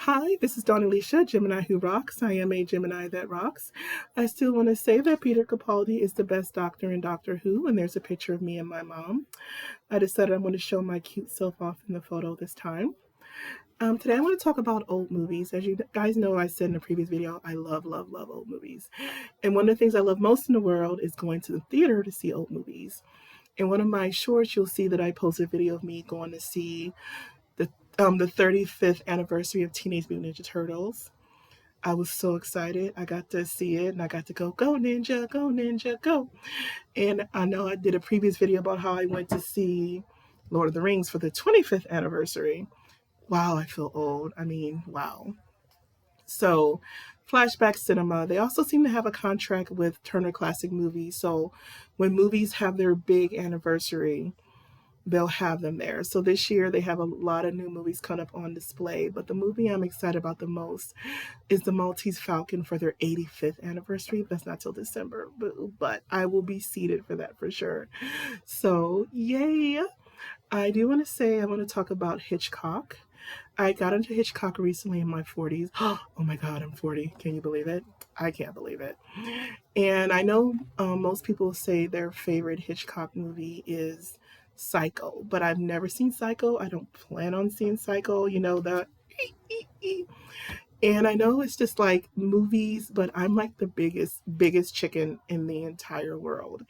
Hi, this is Dawn Alicia, Gemini Who Rocks. I am a Gemini that rocks. I still want to say that Peter Capaldi is the best doctor in Doctor Who, and there's a picture of me and my mom. I decided I'm going to show my cute self off in the photo this time. Today I want to talk about old movies. As you guys know, I said in a previous video, I love, love, love old movies. And one of the things I love most in the world is going to the theater to see old movies. In one of my shorts, you'll see that I posted a video of me going to see the the 35th anniversary of Teenage Mutant Ninja Turtles. I was so excited. I got to see it and I got to go ninja, go ninja, go. And I know I did a previous video about how I went to see Lord of the Rings for the 25th anniversary. Wow, I feel old. I mean, wow. So, Flashback Cinema, they also seem to have a contract with Turner Classic Movies. So, when movies have their big anniversary, they'll have them there. So this year they have a lot of new movies coming up on display, but the movie I'm excited about the most is the Maltese Falcon for their 85th anniversary. That's not till December, but I will be seated for that for sure. So yay! I do want to say I want to talk about Hitchcock. I got into Hitchcock recently in my 40s. Oh my God, I'm 40. Can you believe it? I can't believe it. And I know most people say their favorite Hitchcock movie is Psycho, but I've never seen Psycho. I don't plan on seeing Psycho. You know, the. And I know it's just like movies, but I'm like the biggest chicken in the entire world.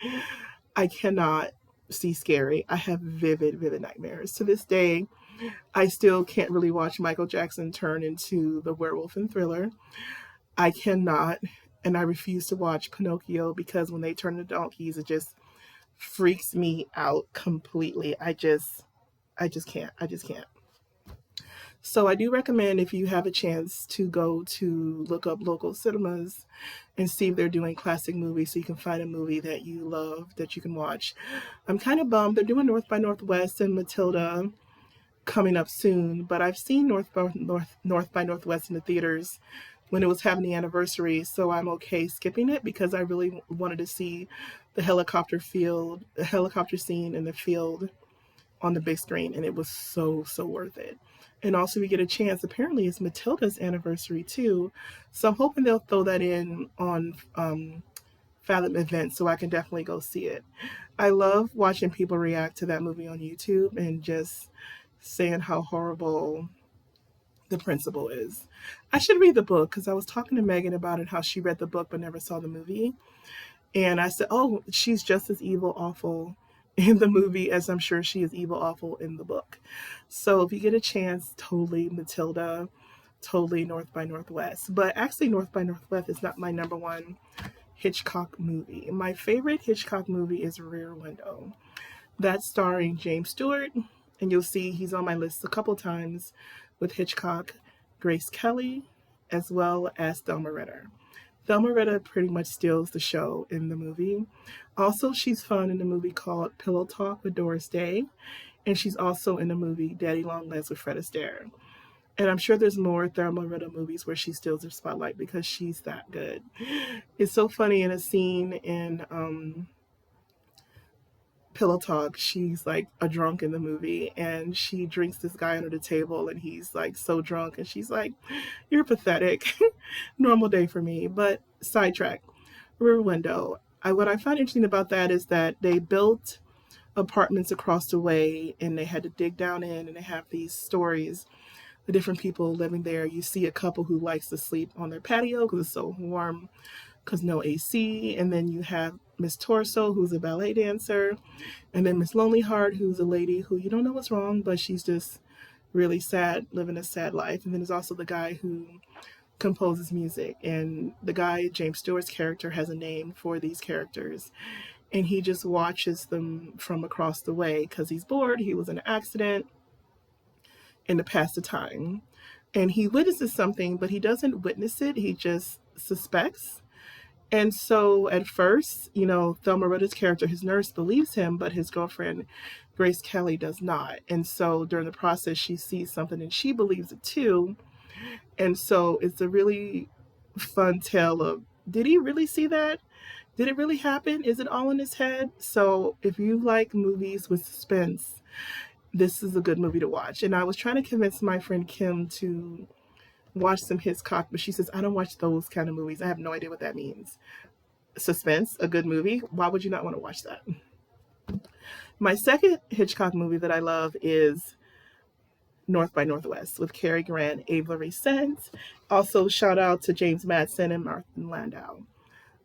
I cannot see scary. I have vivid nightmares. To this day, I still can't really watch Michael Jackson turn into the werewolf in Thriller. I cannot, and I refuse to watch Pinocchio because when they turn to donkeys, it just freaks me out completely. I just can't. I just can't. So I do recommend if you have a chance to go to look up local cinemas and see if they're doing classic movies so you can find a movie that you love that you can watch. I'm kind of bummed they're doing North by Northwest and Matilda coming up soon, but I've seen North by Northwest in the theaters when it was having the anniversary, so I'm okay skipping it because I really wanted to see the helicopter scene in the field on the big screen, and it was so worth it. And also, we get a chance. Apparently, it's Matilda's anniversary too, so I'm hoping they'll throw that in on Fathom event so I can definitely go see it. I love watching people react to that movie on YouTube and just saying how horrible the principal is. I should read the book because I was talking to Megan about it, how she read the book but never saw the movie. And I said, oh, she's just as evil, awful in the movie as I'm sure she is evil, awful in the book. So if you get a chance, totally Matilda, totally North by Northwest. But actually, North by Northwest is not my number one Hitchcock movie. My favorite Hitchcock movie is Rear Window. That's starring James Stewart, and you'll see he's on my list a couple times with Hitchcock, Grace Kelly, as well as Thelma Ritter. Thelma Ritter pretty much steals the show in the movie. Also, she's fun in the movie called Pillow Talk with Doris Day, and she's also in the movie Daddy Long Legs with Fred Astaire. And I'm sure there's more Thelma Ritter movies where she steals the spotlight because she's that good. It's so funny in a scene in Pillow Talk, she's like a drunk in the movie and she drinks this guy under the table and he's like so drunk and she's like, you're pathetic. Normal day for me. But sidetrack. Rear Window. What I find interesting about that is that they built apartments across the way and they had to dig down in and they have these stories, the different people living there. You see a couple who likes to sleep on their patio because it's so warm because no AC. And then you have Miss Torso, who's a ballet dancer, and then Miss Lonely Heart, who's a lady who you don't know what's wrong, but she's just really sad, living a sad life. And then there's also the guy who composes music. And the guy, James Stewart's character, has a name for these characters. And he just watches them from across the way because he's bored. He was in an accident and to pass the time. And he witnesses something, but he doesn't witness it. He just suspects. And so at first, Thelma Ritter's character, his nurse, believes him, but his girlfriend, Grace Kelly, does not. And so during the process, she sees something and she believes it too. And so it's a really fun tale of, did he really see that? Did it really happen? Is it all in his head? So if you like movies with suspense, this is a good movie to watch. And I was trying to convince my friend Kim to watch some Hitchcock, but she says, I don't watch those kind of movies. I have no idea what that means. Suspense, a good movie. Why would you not want to watch that? My second Hitchcock movie that I love is North by Northwest with Cary Grant, Avery Sent. Also, shout out to James Madsen and Martin Landau.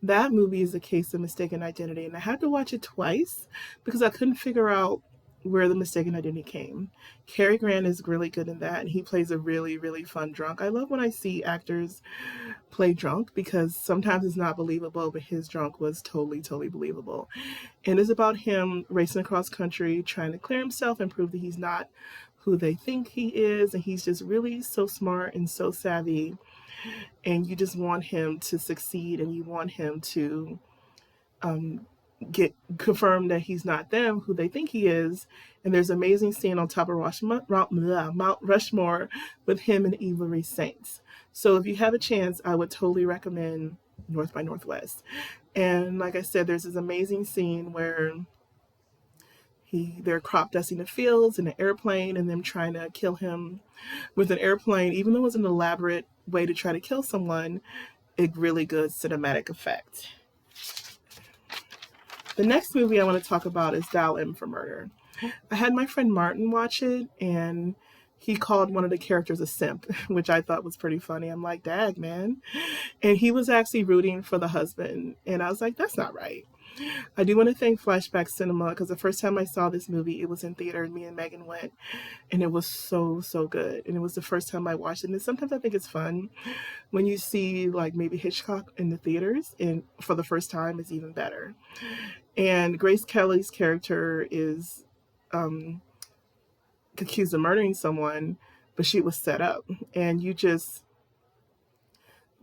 That movie is a case of mistaken identity, and I had to watch it twice because I couldn't figure out where the mistaken identity came. Cary Grant is really good in that, and he plays a really, really fun drunk. I love when I see actors play drunk because sometimes it's not believable, but his drunk was totally, totally believable. And it's about him racing across country, trying to clear himself and prove that he's not who they think he is. And he's just really so smart and so savvy. And you just want him to succeed and you want him to get confirmed that he's not them, who they think he is. And there's an amazing scene on top of Mount Rushmore with him and Avery Saints. So if you have a chance, I would totally recommend North by Northwest. And like I said, there's this amazing scene where they're crop dusting the fields in an airplane and them trying to kill him with an airplane. Even though it was an elaborate way to try to kill someone, a really good cinematic effect. The next movie I want to talk about is Dial M for Murder. I had my friend Martin watch it, and he called one of the characters a simp, which I thought was pretty funny. I'm like, dag, man. And he was actually rooting for the husband. And I was like, that's not right. I do want to thank Flashback Cinema because the first time I saw this movie, it was in theater and me and Megan went, and it was so, so good. And it was the first time I watched it. And sometimes I think it's fun when you see like maybe Hitchcock in the theaters and for the first time is even better. And Grace Kelly's character is accused of murdering someone, but she was set up. And you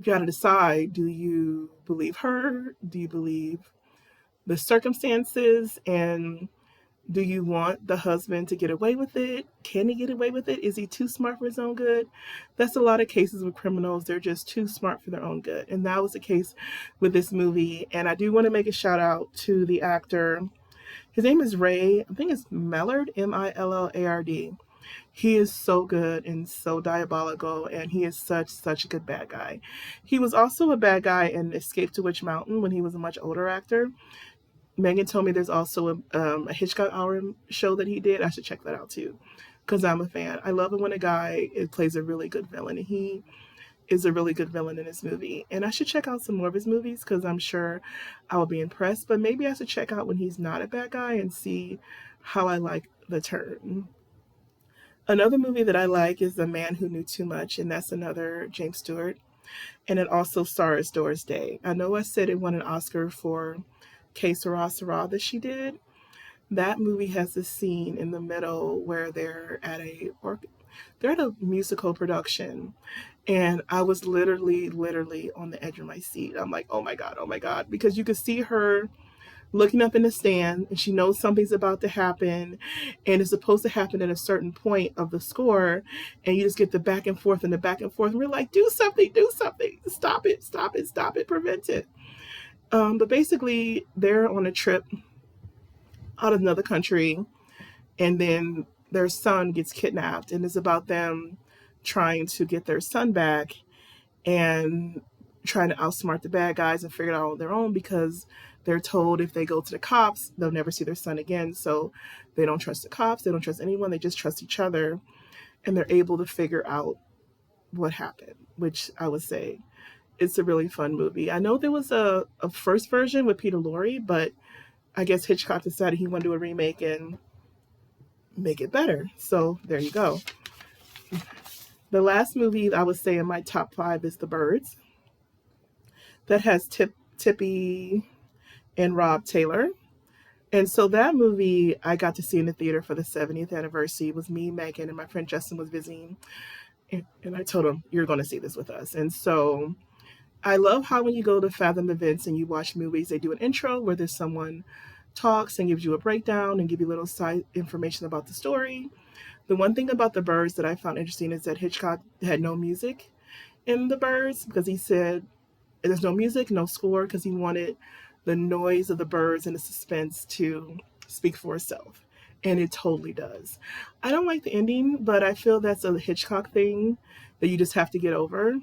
got to decide, do you believe her? Do you believe the circumstances? And do you want the husband to get away with it? Can he get away with it? Is he too smart for his own good? That's a lot of cases with criminals. They're just too smart for their own good. And that was the case with this movie. And I do want to make a shout out to the actor. His name is Ray. I think it's Millard, Millard. He is so good and so diabolical, and he is such a good bad guy. He was also a bad guy in Escape to Witch Mountain when he was a much older actor. Megan told me there's also a Hitchcock Hour show that he did. I should check that out too, because I'm a fan. I love it when a guy plays a really good villain, and he is a really good villain in this movie. And I should check out some more of his movies because I'm sure I will be impressed. But maybe I should check out when he's not a bad guy and see how I like the turn. Another movie that I like is The Man Who Knew Too Much, and that's another James Stewart. And it also stars Doris Day. I know I said it won an Oscar for Que Sera Sera that she did. That movie has this scene in the middle where they're at a musical production, and I was literally on the edge of my seat. I'm like, oh my god, because you could see her looking up in the stand and she knows something's about to happen and it's supposed to happen at a certain point of the score, and you just get the back and forth and the back and forth, and we're like, do something, stop it, prevent it. But basically they're on a trip out of another country, and then their son gets kidnapped, and it's about them trying to get their son back and trying to outsmart the bad guys and figure it out on their own, because they're told if they go to the cops, they'll never see their son again. So they don't trust the cops, they don't trust anyone, they just trust each other, and they're able to figure out what happened, which I would say it's a really fun movie. I know there was a first version with Peter Lorre, but I guess Hitchcock decided he wanted to do a remake and make it better. So there you go. The last movie I would say in my top 5 is The Birds. That has Tippy and Rob Taylor. And so that movie I got to see in the theater for the 70th anniversary. It was me, Megan, and my friend Justin was visiting. And I told him, you're going to see this with us. And so I love how when you go to Fathom events and you watch movies, they do an intro where there's someone talks and gives you a breakdown and give you little side information about the story. The one thing about The Birds that I found interesting is that Hitchcock had no music in The Birds, because he said there's no music, no score, because he wanted the noise of the birds and the suspense to speak for itself. And it totally does. I don't like the ending, but I feel that's a Hitchcock thing. that you just have to get over.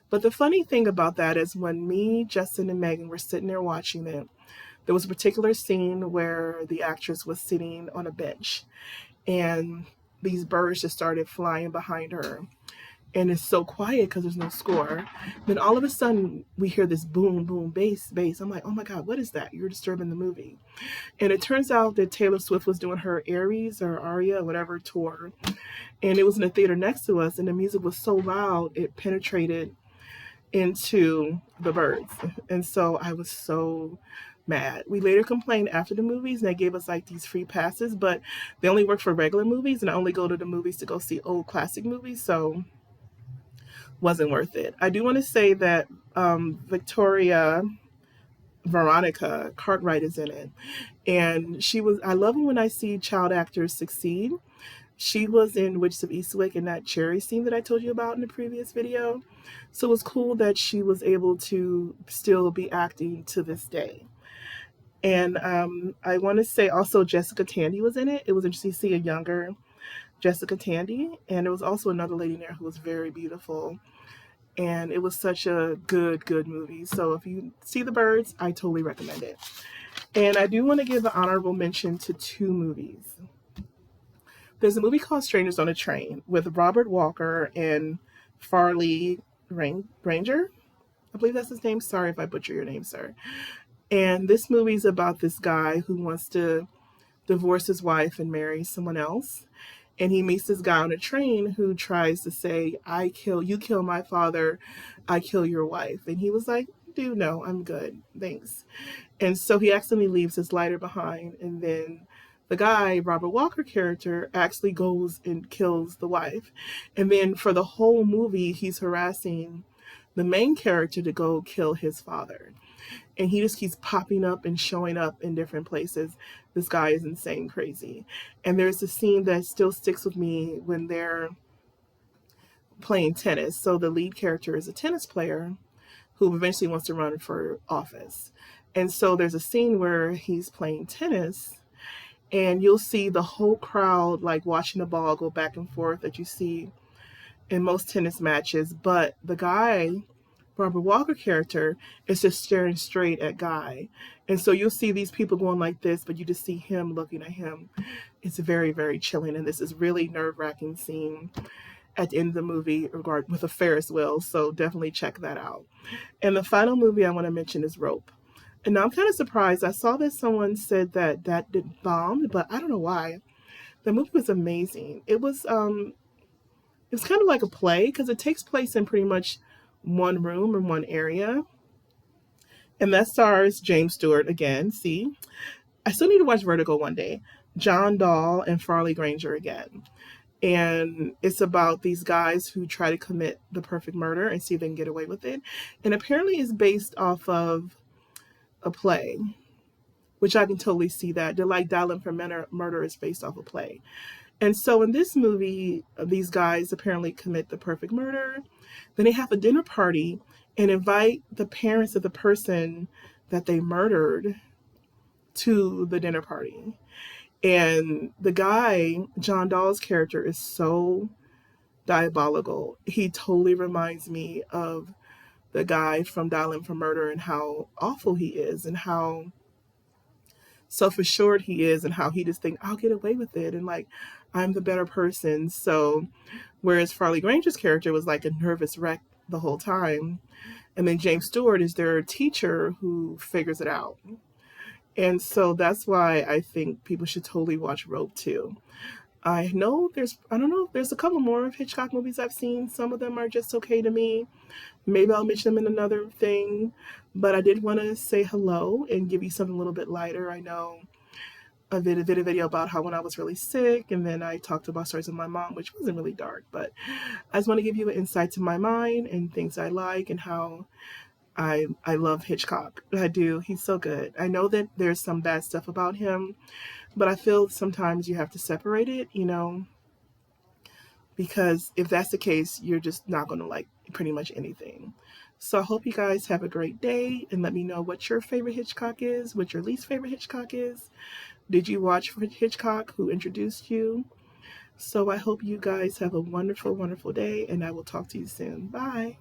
But the funny thing about that is when me, Justin, and Megan were sitting there watching it, there was a particular scene where the actress was sitting on a bench and these birds just started flying behind her. And it's so quiet because there's no score. Then all of a sudden, we hear this boom, boom, bass, bass. I'm like, oh my God, what is that? You're disturbing the movie. And it turns out that Taylor Swift was doing her Aries or Aria, whatever tour. And it was in a theater next to us. And the music was so loud, it penetrated into the birds. And so I was so mad. We later complained after the movies and they gave us like these free passes, but they only work for regular movies and I only go to the movies to go see old classic movies, so wasn't worth it. I do want to say that Victoria Veronica Cartwright is in it. And I love when I see child actors succeed. She was in Witches of Eastwick in that cherry scene that I told you about in the previous video. So it was cool that she was able to still be acting to this day. And I want to say also Jessica Tandy was in it. It was interesting to see a younger Jessica Tandy. And there was also another lady in there who was very beautiful. And it was such a good movie. So if you see The Birds, I totally recommend it. And I do want to give an honorable mention to 2 movies. There's a movie called Strangers on a Train with Robert Walker and Farley Granger. I believe that's his name. Sorry if I butcher your name, sir. And this movie is about this guy who wants to divorce his wife and marry someone else. And he meets this guy on a train who tries to say, you kill my father, I kill your wife. And he was like, dude, no, I'm good, thanks. And so he accidentally leaves his lighter behind. And then the guy, Robert Walker character, actually goes and kills the wife. And then for the whole movie, he's harassing the main character to go kill his father. And he just keeps popping up and showing up in different places. This guy is insane crazy. And there's a scene that still sticks with me when they're playing tennis. So the lead character is a tennis player who eventually wants to run for office. And so there's a scene where he's playing tennis and you'll see the whole crowd like watching the ball go back and forth that you see in most tennis matches. But the guy, Robert Walker character, is just staring straight at Guy. And so you'll see these people going like this, but you just see him looking at him. It's very, very chilling. And this is really nerve-wracking scene at the end of the movie with a Ferris wheel. So definitely check that out. And the final movie I want to mention is Rope. And now I'm kind of surprised. I saw that someone said that did bombed, but I don't know why. The movie was amazing. It was kind of like a play because it takes place in pretty much one room in one area. And that stars James Stewart again. See, I still need to watch Vertigo one day. John Dahl and Farley Granger again. And it's about these guys who try to commit the perfect murder and see if they can get away with it. And apparently it's based off of a play, which I can totally see that. They're like Dialing for Murder is based off a play. And so in this movie, these guys apparently commit the perfect murder. Then they have a dinner party and invite the parents of the person that they murdered to the dinner party. And the guy, John Dahl's character, is so diabolical. He totally reminds me of the guy from Dialing for Murder and how awful he is and how self-assured he is and how he just thinks, I'll get away with it. And like, I'm the better person. So whereas Farley Granger's character was like a nervous wreck the whole time. And then James Stewart is their teacher who figures it out. And so that's why I think people should totally watch Rope too. I don't know if there's a couple more of Hitchcock movies I've seen. Some of them are just okay to me. Maybe I'll mention them in another thing. But I did want to say hello and give you something a little bit lighter. I know I did a video about how when I was really sick, and then I talked about stories of my mom, which wasn't really dark, but I just want to give you an insight to my mind and things I like and how I love Hitchcock. I do. He's so good. I know that there's some bad stuff about him, but I feel sometimes you have to separate it, because if that's the case, you're just not going to like pretty much anything. So I hope you guys have a great day and let me know what your favorite Hitchcock is, what your least favorite Hitchcock is. Did you watch Hitchcock? Who introduced you? So I hope you guys have a wonderful, wonderful day, and I will talk to you soon. Bye.